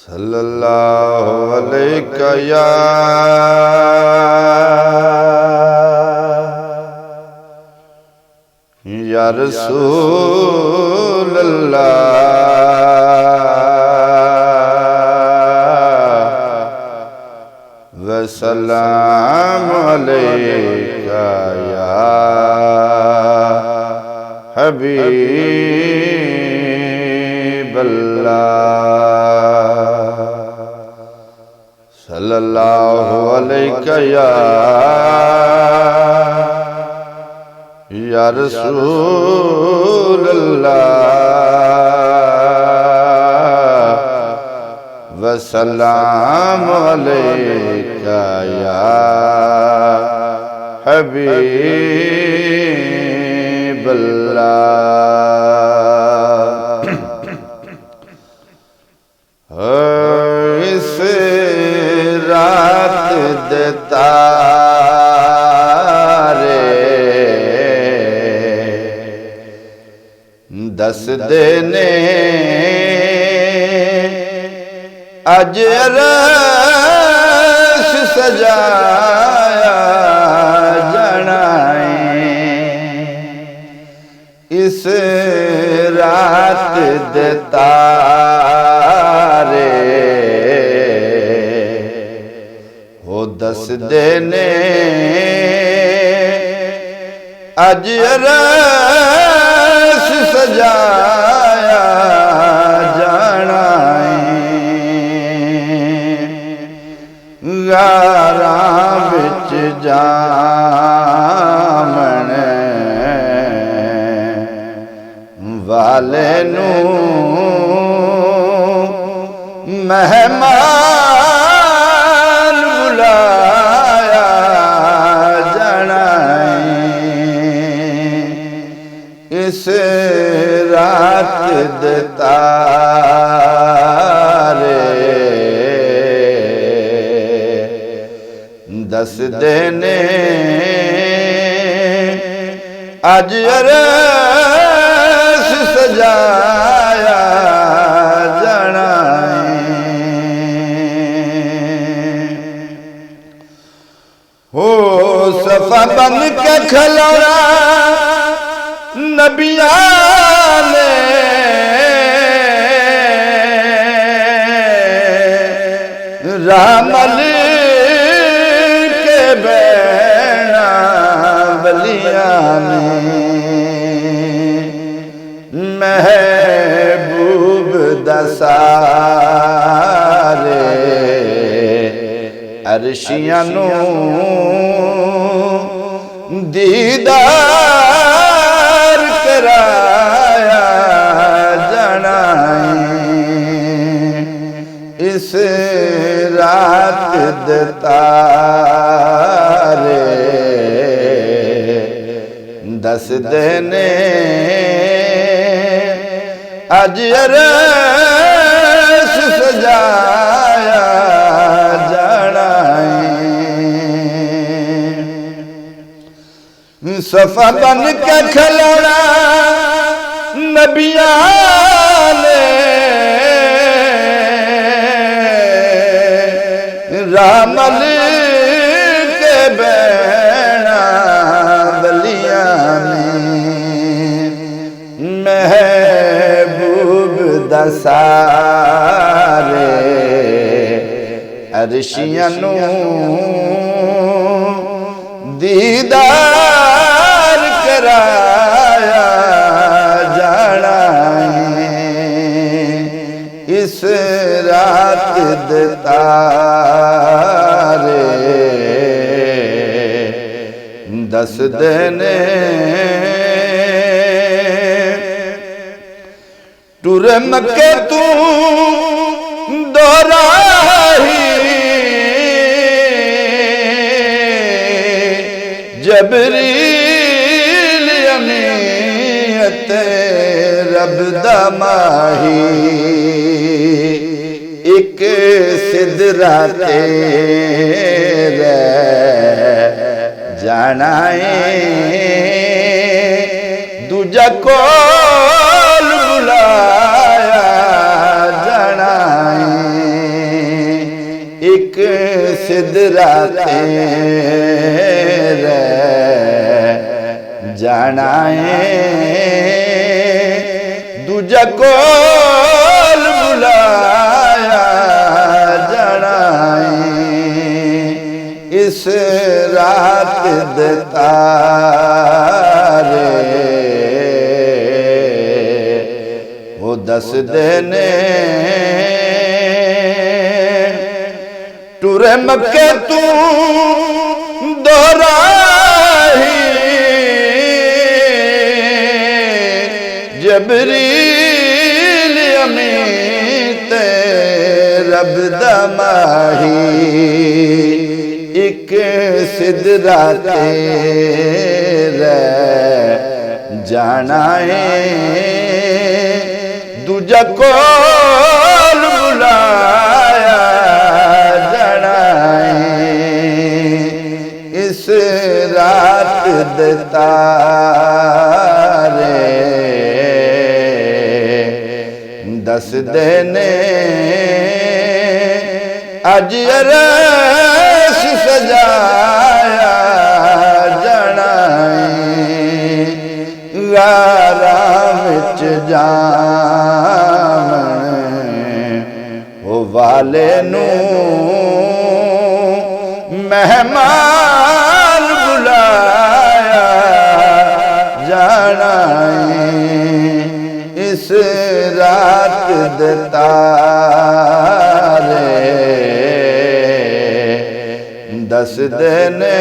सल्लल्लाहु अलैका या रसूल अल्लाह व सलाम अलैका या हबीब अल्लाह सल्लल्लाहु अलैका या रसूल अल्लाह व सलाम अलैका या हबीब अल्लाह। इस रात दे तारे दस देने अज अरश सजाया जाना है। इस रात दे तारे हो दस देने अज अरश सजाया जाना गारां विच जामण वाले नूं मेहमान बुलाया जाना इस रात दे तारे दस देने अज अरश सजाया जाना हो सफा बन के खलोना नबिया ने रामल के बैना बलिया में महबूब दसारे अरशियां नूं दीदार कराया जाना इस रात दे तारे दस देने अज अरश सजाया जाना सफा बन के खलोना नबिया ने रामल के बैना बलिया में महबूब दसारे अरशियां नूं दीदार कराया जाना इस रात दे तारे दस देने टुर मक्के तू दोराही जबरील अमीयत रब दा माही एक सिदरा तेरे जाना दूजा कोल बुलाया जाना सिदरा ते जाना है दूजा कोल बुलाया जाना है इस रात दे तारे वो दस देने टुरे मक्के तू दोराही जबरील अमीत रब दा माही एक सिदरा ते जाना है दूजा कोल बुलाया जाना है इस रात दे तारे दस देने अज अरश सजाया जाना है गारा विच जावन वो वाले नू मेहमान बुलाया जाना है इस रात दे तारे दस देने